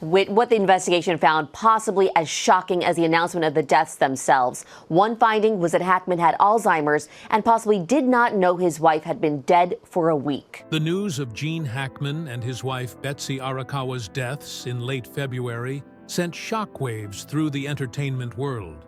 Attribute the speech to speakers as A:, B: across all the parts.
A: what the investigation found possibly as shocking as the announcement of the deaths themselves. One finding was that Hackman had Alzheimer's and possibly did not know his wife had been dead for a week.
B: The news of Gene Hackman and his wife Betsy Arakawa's deaths in late February sent shockwaves through the entertainment world.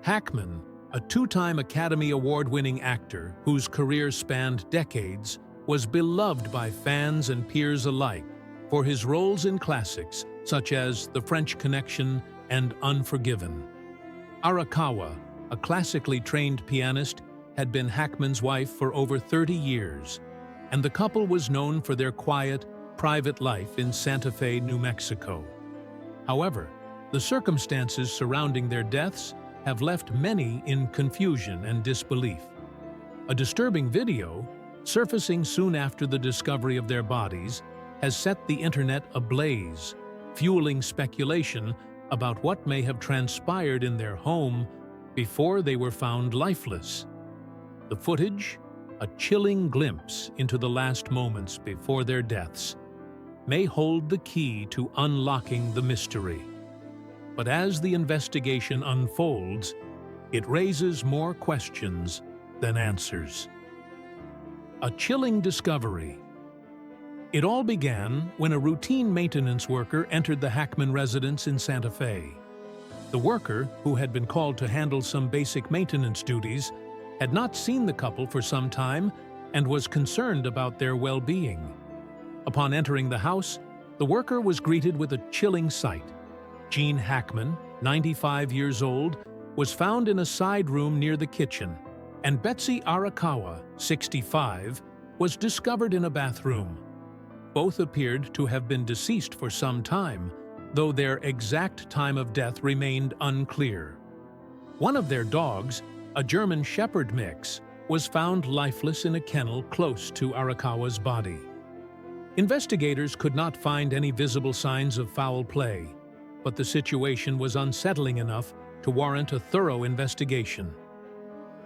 B: Hackman, a two-time Academy Award-winning actor whose career spanned decades, was beloved by fans and peers alike for his roles in classics such as The French Connection and Unforgiven. Arakawa, a classically trained pianist, had been Hackman's wife for over 30 years, and the couple was known for their quiet, private life in Santa Fe, New Mexico. However, the circumstances surrounding their deaths have left many in confusion and disbelief. A disturbing video, surfacing soon after the discovery of their bodies, has set the internet ablaze, fueling speculation about what may have transpired in their home before they were found lifeless. The footage, a chilling glimpse into the last moments before their deaths, may hold the key to unlocking the mystery. But as the investigation unfolds, it raises more questions than answers. A chilling discovery. It all began when a routine maintenance worker entered the Hackman residence in Santa Fe. The worker, who had been called to handle some basic maintenance duties, had not seen the couple for some time and was concerned about their well-being. Upon entering the house, the worker was greeted with a chilling sight. Gene Hackman, 95 years old, was found in a side room near the kitchen, and Betsy Arakawa, 65, was discovered in a bathroom. Both appeared to have been deceased for some time, though their exact time of death remained unclear. One of their dogs, a German Shepherd mix, was found lifeless in a kennel close to Arakawa's body. Investigators could not find any visible signs of foul play, but the situation was unsettling enough to warrant a thorough investigation.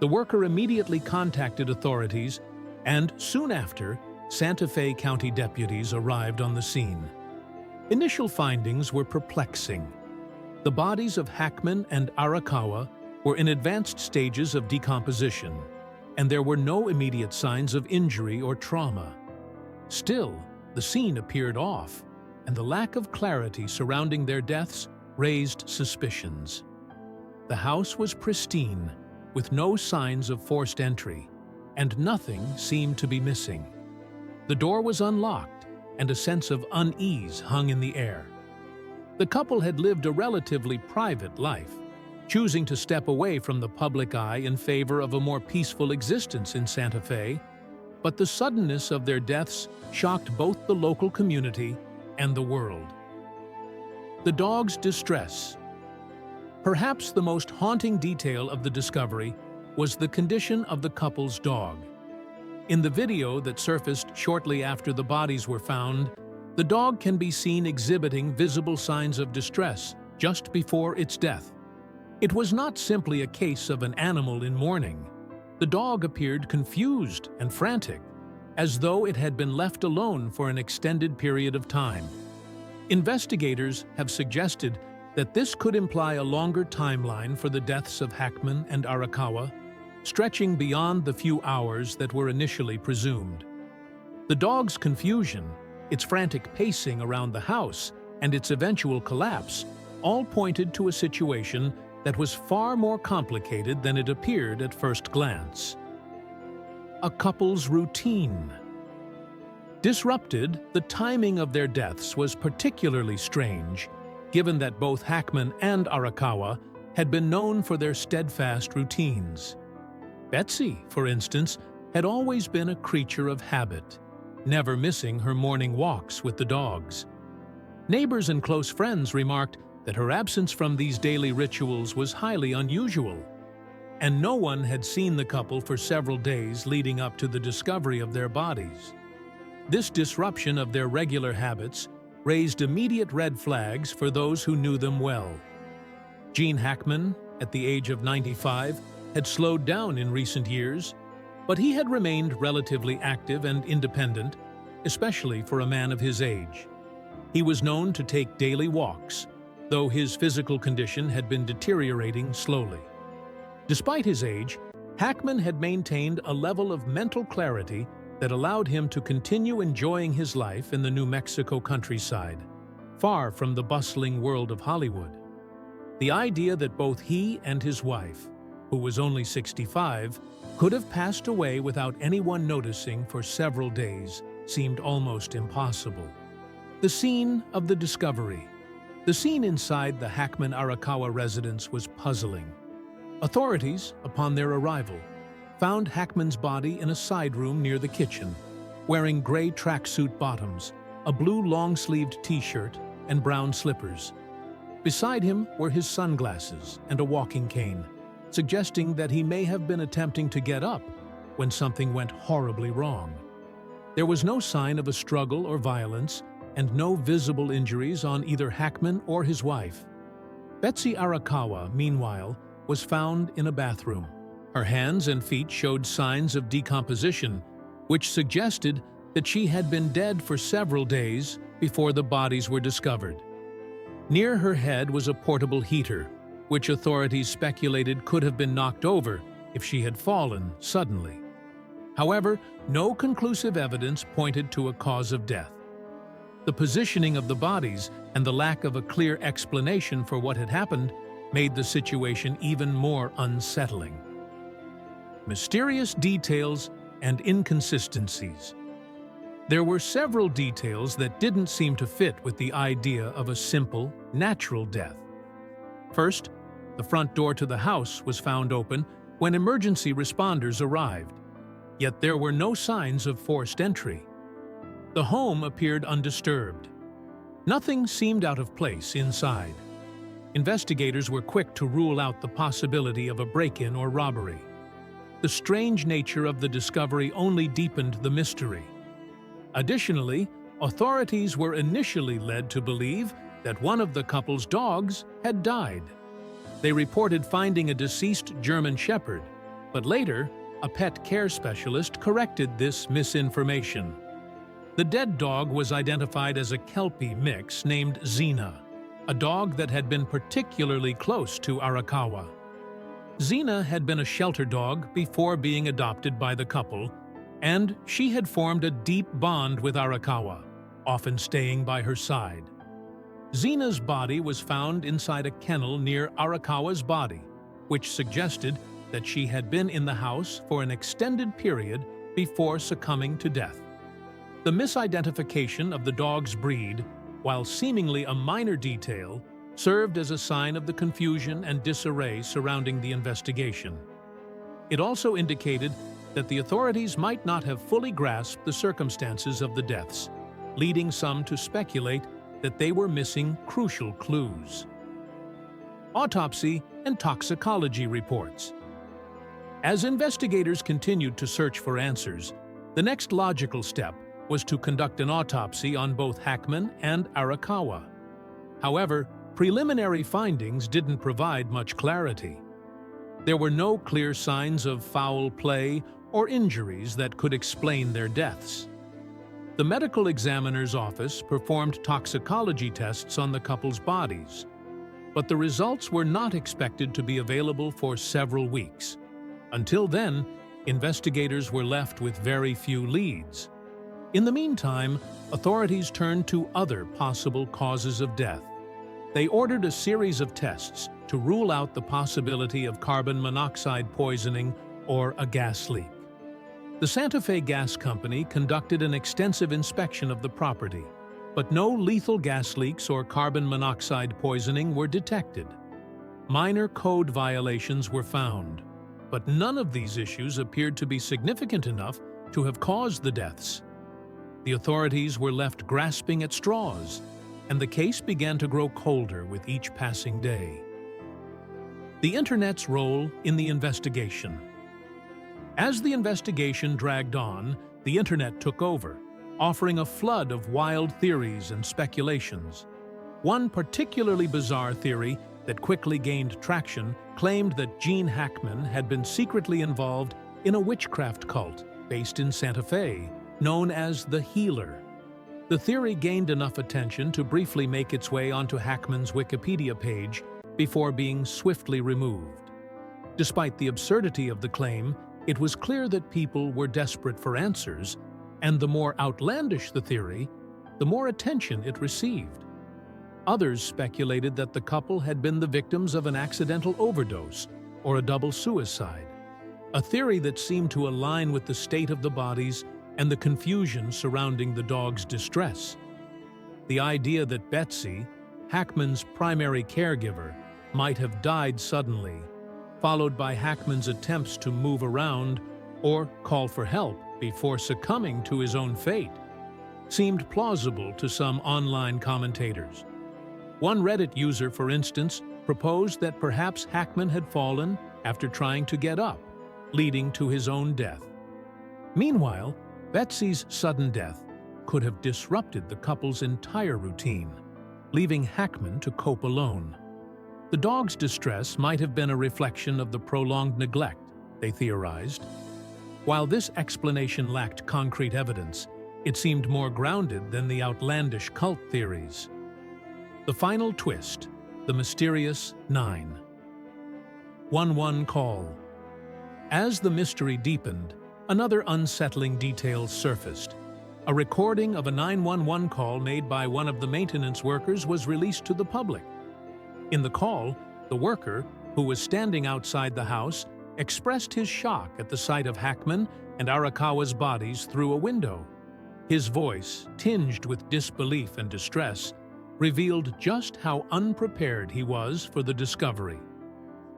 B: The worker immediately contacted authorities, and soon after, Santa Fe County deputies arrived on the scene. Initial findings were perplexing. The bodies of Hackman and Arakawa were in advanced stages of decomposition, and there were no immediate signs of injury or trauma. Still, the scene appeared off, and the lack of clarity surrounding their deaths raised suspicions. The house was pristine, with no signs of forced entry, and nothing seemed to be missing. The door was unlocked, and a sense of unease hung in the air. The couple had lived a relatively private life, choosing to step away from the public eye in favor of a more peaceful existence in Santa Fe, but the suddenness of their deaths shocked both the local community and the world. The dog's distress. Perhaps the most haunting detail of the discovery was the condition of the couple's dog. In the video that surfaced shortly after the bodies were found, the dog can be seen exhibiting visible signs of distress just before its death. It was not simply a case of an animal in mourning. The dog appeared confused and frantic, as though it had been left alone for an extended period of time. Investigators have suggested that this could imply a longer timeline for the deaths of Hackman and Arakawa, stretching beyond the few hours that were initially presumed. The dog's confusion, its frantic pacing around the house, and its eventual collapse all pointed to a situation that was far more complicated than it appeared at first glance. A couple's routine. Disrupted, the timing of their deaths was particularly strange, given that both Hackman and Arakawa had been known for their steadfast routines. Betsy, for instance, had always been a creature of habit, never missing her morning walks with the dogs. Neighbors and close friends remarked that her absence from these daily rituals was highly unusual, and no one had seen the couple for several days leading up to the discovery of their bodies. This disruption of their regular habits raised immediate red flags for those who knew them well. Gene Hackman, at the age of 95, had slowed down in recent years, but he had remained relatively active and independent, especially for a man of his age. He was known to take daily walks, though his physical condition had been deteriorating slowly. Despite his age, Hackman had maintained a level of mental clarity that allowed him to continue enjoying his life in the New Mexico countryside, far from the bustling world of Hollywood. The idea that both he and his wife, who was only 65, could have passed away without anyone noticing for several days seemed almost impossible. The scene of the discovery. The scene inside the Hackman Arakawa residence was puzzling. Authorities, upon their arrival, found Hackman's body in a side room near the kitchen, wearing gray tracksuit bottoms, a blue long-sleeved t-shirt, and brown slippers. Beside him were his sunglasses and a walking cane, suggesting that he may have been attempting to get up when something went horribly wrong. There was no sign of a struggle or violence, and no visible injuries on either Hackman or his wife. Betsy Arakawa, meanwhile, was found in a bathroom. Her hands and feet showed signs of decomposition, which suggested that she had been dead for several days before the bodies were discovered. Near her head was a portable heater, which authorities speculated could have been knocked over if she had fallen suddenly. However, no conclusive evidence pointed to a cause of death. The positioning of the bodies and the lack of a clear explanation for what had happened made the situation even more unsettling. Mysterious details and inconsistencies. There were several details that didn't seem to fit with the idea of a simple, natural death. First, the front door to the house was found open when emergency responders arrived, yet there were no signs of forced entry. The home appeared undisturbed. Nothing seemed out of place inside. Investigators were quick to rule out the possibility of a break-in or robbery. The strange nature of the discovery only deepened the mystery. Additionally, authorities were initially led to believe that one of the couple's dogs had died. They reported finding a deceased German Shepherd, but later, a pet care specialist corrected this misinformation. The dead dog was identified as a Kelpie mix named Xena, a dog that had been particularly close to Arakawa. Xena had been a shelter dog before being adopted by the couple, and she had formed a deep bond with Arakawa, often staying by her side. Xena's body was found inside a kennel near Arakawa's body, which suggested that she had been in the house for an extended period before succumbing to death. The misidentification of the dog's breed, while seemingly a minor detail, served as a sign of the confusion and disarray surrounding the investigation. It also indicated that the authorities might not have fully grasped the circumstances of the deaths, leading some to speculate that they were missing crucial clues. Autopsy and toxicology reports. As investigators continued to search for answers, the next logical step was to conduct an autopsy on both Hackman and Arakawa. However, preliminary findings didn't provide much clarity. There were no clear signs of foul play or injuries that could explain their deaths. The medical examiner's office performed toxicology tests on the couple's bodies, but the results were not expected to be available for several weeks. Until then, investigators were left with very few leads. In the meantime, authorities turned to other possible causes of death. They ordered a series of tests to rule out the possibility of carbon monoxide poisoning or a gas leak. The Santa Fe Gas Company conducted an extensive inspection of the property, but no lethal gas leaks or carbon monoxide poisoning were detected. Minor code violations were found, but none of these issues appeared to be significant enough to have caused the deaths. The authorities were left grasping at straws, and the case began to grow colder with each passing day. The Internet's role in the investigation. As the investigation dragged on, the Internet took over, offering a flood of wild theories and speculations. One particularly bizarre theory that quickly gained traction claimed that Gene Hackman had been secretly involved in a witchcraft cult based in Santa Fe, known as the Healer. The theory gained enough attention to briefly make its way onto Hackman's Wikipedia page before being swiftly removed. Despite the absurdity of the claim, it was clear that people were desperate for answers, and the more outlandish the theory, the more attention it received. Others speculated that the couple had been the victims of an accidental overdose or a double suicide, a theory that seemed to align with the state of the bodies and the confusion surrounding the dog's distress. The idea that Betsy, Hackman's primary caregiver, might have died suddenly, followed by Hackman's attempts to move around or call for help before succumbing to his own fate, seemed plausible to some online commentators. One Reddit user, for instance, proposed that perhaps Hackman had fallen after trying to get up, leading to his own death. Meanwhile, Betsy's sudden death could have disrupted the couple's entire routine, leaving Hackman to cope alone. The dog's distress might have been a reflection of the prolonged neglect, they theorized. While this explanation lacked concrete evidence, it seemed more grounded than the outlandish cult theories. The final twist, the mysterious 911 call. As the mystery deepened, another unsettling detail surfaced. A recording of a 911 call made by one of the maintenance workers was released to the public. In the call, the worker, who was standing outside the house, expressed his shock at the sight of Hackman and Arakawa's bodies through a window. His voice, tinged with disbelief and distress, revealed just how unprepared he was for the discovery.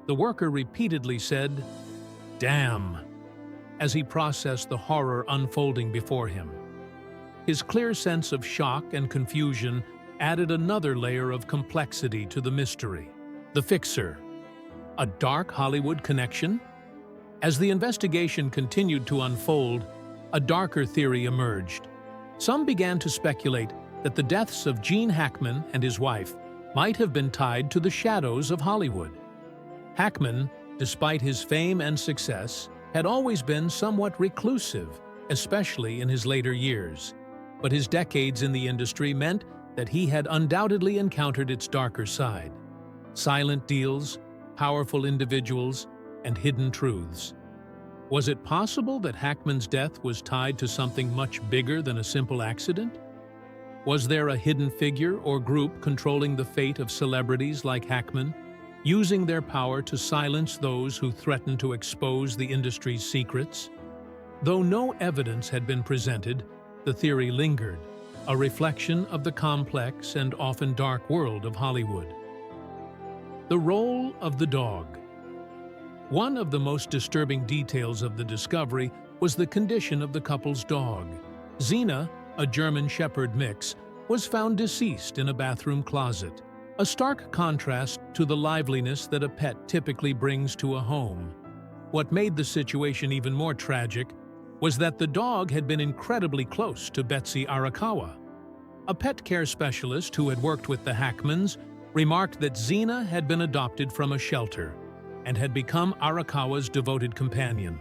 B: The worker repeatedly said, "Damn," as he processed the horror unfolding before him. His clear sense of shock and confusion added another layer of complexity to the mystery. The fixer. A dark Hollywood connection? As the investigation continued to unfold, a darker theory emerged. Some began to speculate that the deaths of Gene Hackman and his wife might have been tied to the shadows of Hollywood. Hackman, despite his fame and success, had always been somewhat reclusive, especially in his later years. But his decades in the industry meant that he had undoubtedly encountered its darker side. Silent deals, powerful individuals, and hidden truths. Was it possible that Hackman's death was tied to something much bigger than a simple accident? Was there a hidden figure or group controlling the fate of celebrities like Hackman, using their power to silence those who threatened to expose the industry's secrets? Though no evidence had been presented, the theory lingered, a reflection of the complex and often dark world of Hollywood. The role of the dog. One of the most disturbing details of the discovery was the condition of the couple's dog. Xena, a German Shepherd mix, was found deceased in a bathroom closet, a stark contrast to the liveliness that a pet typically brings to a home. What made the situation even more tragic was that the dog had been incredibly close to Betsy Arakawa. A pet care specialist who had worked with the Hackmans remarked that Xena had been adopted from a shelter and had become Arakawa's devoted companion.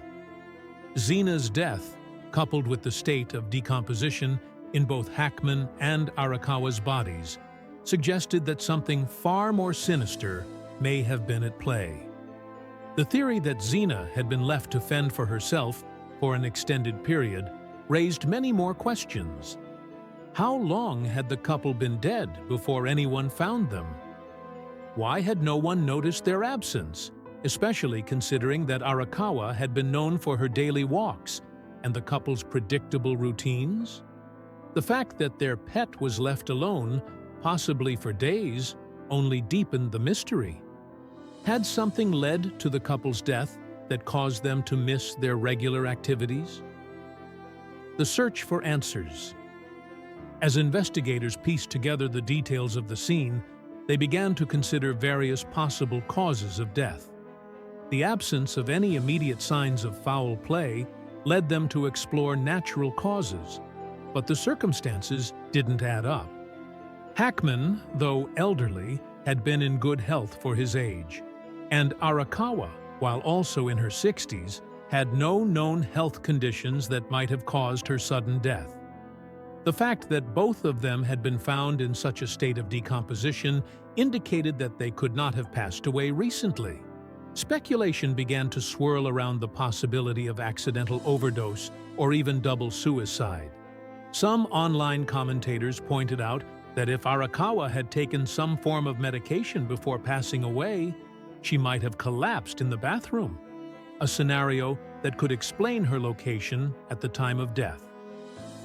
B: Xena's death, coupled with the state of decomposition in both Hackman and Arakawa's bodies, suggested that something far more sinister may have been at play. The theory that Xena had been left to fend for herself for an extended period raised many more questions. How long had the couple been dead before anyone found them? Why had no one noticed their absence, especially considering that Arakawa had been known for her daily walks and the couple's predictable routines? The fact that their pet was left alone, possibly for days, only deepened the mystery. Had something led to the couple's death that caused them to miss their regular activities? The search for answers. As investigators pieced together the details of the scene, they began to consider various possible causes of death. The absence of any immediate signs of foul play led them to explore natural causes, but the circumstances didn't add up. Hackman, though elderly, had been in good health for his age, and Arakawa, while also in her 60s, had no known health conditions that might have caused her sudden death. The fact that both of them had been found in such a state of decomposition indicated that they could not have passed away recently. Speculation began to swirl around the possibility of accidental overdose or even double suicide. Some online commentators pointed out that if Arakawa had taken some form of medication before passing away, she might have collapsed in the bathroom, a scenario that could explain her location at the time of death.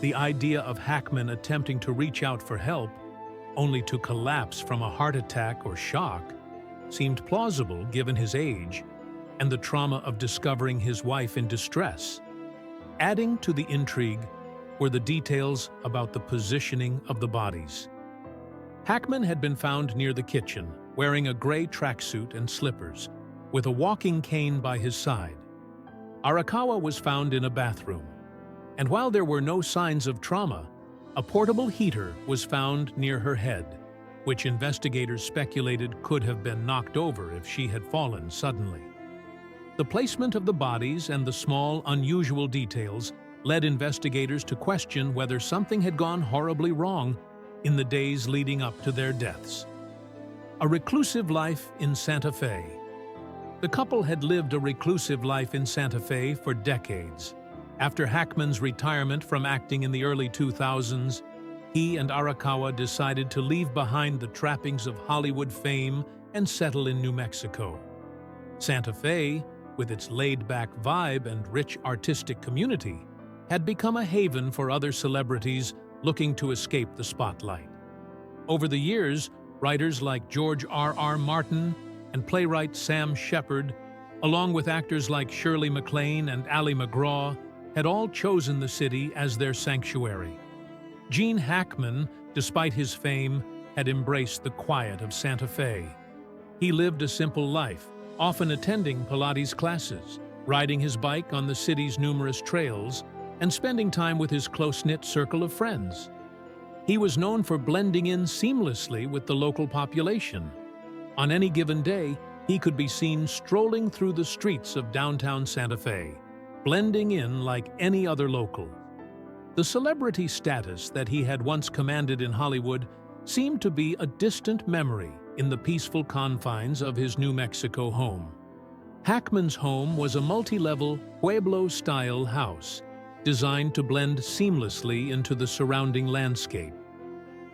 B: The idea of Hackman attempting to reach out for help, only to collapse from a heart attack or shock, seemed plausible given his age and the trauma of discovering his wife in distress. Adding to the intrigue were the details about the positioning of the bodies. Hackman had been found near the kitchen, wearing a gray tracksuit and slippers, with a walking cane by his side. Arakawa was found in a bathroom, and while there were no signs of trauma, a portable heater was found near her head, which investigators speculated could have been knocked over if she had fallen suddenly. The placement of the bodies and the small, unusual details led investigators to question whether something had gone horribly wrong in the days leading up to their deaths. A reclusive life in Santa Fe. The couple had lived a reclusive life in Santa Fe for decades. After Hackman's retirement from acting in the early 2000s, he and Arakawa decided to leave behind the trappings of Hollywood fame and settle in New Mexico. Santa Fe, with its laid-back vibe and rich artistic community, had become a haven for other celebrities looking to escape the spotlight. Over the years, writers like George R.R. Martin and playwright Sam Shepard, along with actors like Shirley MacLaine and Ali MacGraw, had all chosen the city as their sanctuary. Gene Hackman, despite his fame, had embraced the quiet of Santa Fe. He lived a simple life, often attending Pilates classes, riding his bike on the city's numerous trails, and spending time with his close-knit circle of friends. He was known for blending in seamlessly with the local population. On any given day, he could be seen strolling through the streets of downtown Santa Fe, blending in like any other local. The celebrity status that he had once commanded in Hollywood seemed to be a distant memory in the peaceful confines of his New Mexico home. Hackman's home was a multi-level, Pueblo-style house, designed to blend seamlessly into the surrounding landscape.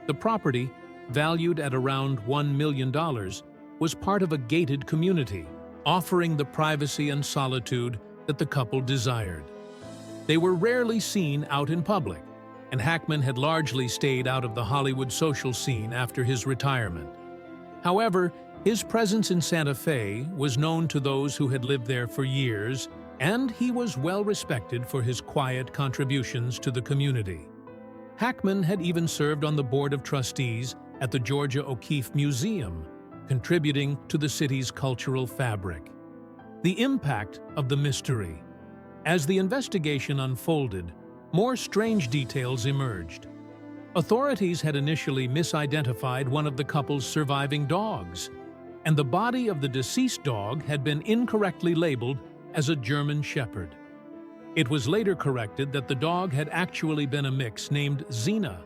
B: The property, valued at around $1 million, was part of a gated community, offering the privacy and solitude that the couple desired. They were rarely seen out in public, and Hackman had largely stayed out of the Hollywood social scene after his retirement. However, his presence in Santa Fe was known to those who had lived there for years, and he was well respected for his quiet contributions to the community. Hackman had even served on the board of trustees at the Georgia O'Keeffe Museum, contributing to the city's cultural fabric. The impact of the mystery. As the investigation unfolded, more strange details emerged. Authorities had initially misidentified one of the couple's surviving dogs, and the body of the deceased dog had been incorrectly labeled as a German Shepherd. It was later corrected that the dog had actually been a mix named Xena,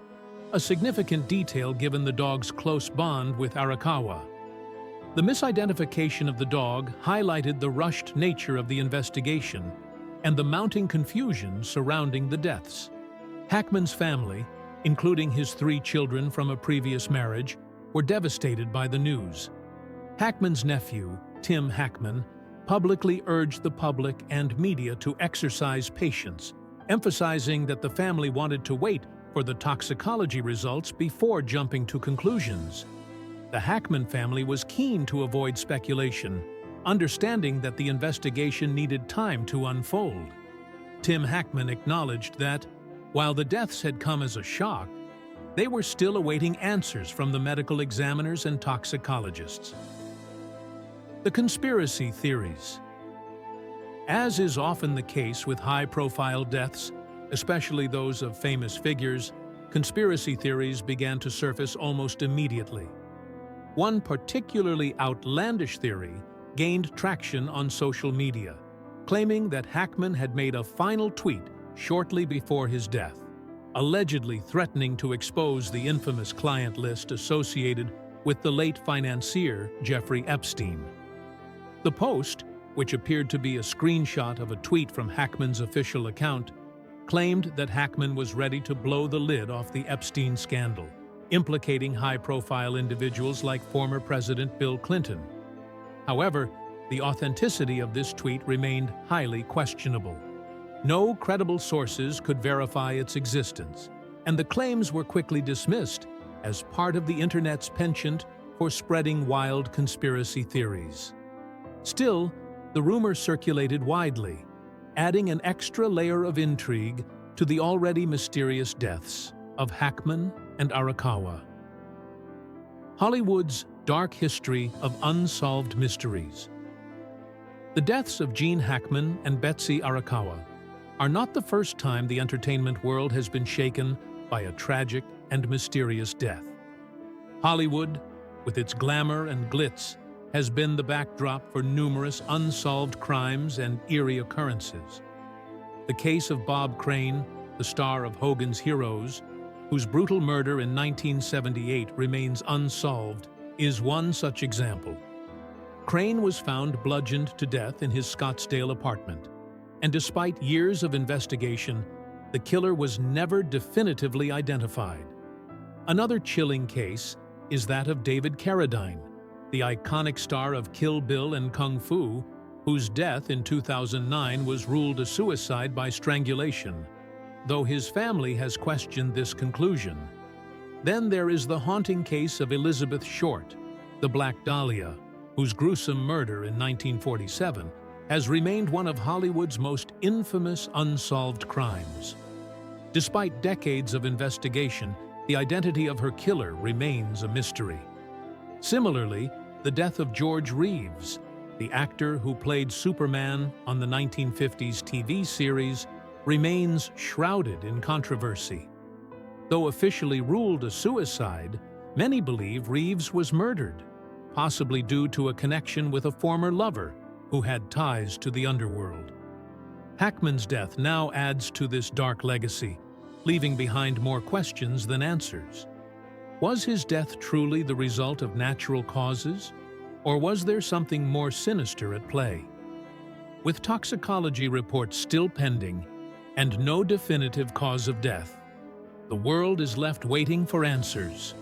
B: a significant detail given the dog's close bond with Arakawa. The misidentification of the dog highlighted the rushed nature of the investigation and the mounting confusion surrounding the deaths. Hackman's family, including his 3 children from a previous marriage, were devastated by the news. Hackman's nephew, Tim Hackman, publicly urged the public and media to exercise patience, emphasizing that the family wanted to wait for the toxicology results before jumping to conclusions. The Hackman family was keen to avoid speculation, understanding that the investigation needed time to unfold. Tim Hackman acknowledged that, while the deaths had come as a shock, they were still awaiting answers from the medical examiners and toxicologists. The conspiracy theories. As is often the case with high-profile deaths, especially those of famous figures, conspiracy theories began to surface almost immediately. One particularly outlandish theory gained traction on social media, claiming that Hackman had made a final tweet shortly before his death. allegedly threatening to expose the infamous client list associated with the late financier Jeffrey Epstein. The post, which appeared to be a screenshot of a tweet from Hackman's official account, claimed that Hackman was ready to blow the lid off the Epstein scandal, implicating high-profile individuals like former President Bill Clinton. However, the authenticity of this tweet remained highly questionable. No credible sources could verify its existence, and the claims were quickly dismissed as part of the Internet's penchant for spreading wild conspiracy theories. Still, the rumor circulated widely, adding an extra layer of intrigue to the already mysterious deaths of Hackman and Arakawa. Hollywood's dark history of unsolved mysteries. The deaths of Gene Hackman and Betsy Arakawa are not the first time the entertainment world has been shaken by a tragic and mysterious death. Hollywood, with its glamour and glitz, has been the backdrop for numerous unsolved crimes and eerie occurrences. The case of Bob Crane, the star of Hogan's Heroes, whose brutal murder in 1978 remains unsolved, is one such example. Crane was found bludgeoned to death in his Scottsdale apartment, and despite years of investigation, the killer was never definitively identified. Another chilling case is that of David Carradine, the iconic star of Kill Bill and Kung Fu, whose death in 2009 was ruled a suicide by strangulation, though his family has questioned this conclusion. Then there is the haunting case of Elizabeth Short, the Black Dahlia, whose gruesome murder in 1947 has remained one of Hollywood's most infamous unsolved crimes. Despite decades of investigation, the identity of her killer remains a mystery. Similarly, the death of George Reeves, the actor who played Superman on the 1950s TV series, remains shrouded in controversy. Though officially ruled a suicide, many believe Reeves was murdered, possibly due to a connection with a former lover who had ties to the underworld. Hackman's death now adds to this dark legacy, leaving behind more questions than answers. Was his death truly the result of natural causes, or was there something more sinister at play? With toxicology reports still pending and no definitive cause of death, the world is left waiting for answers.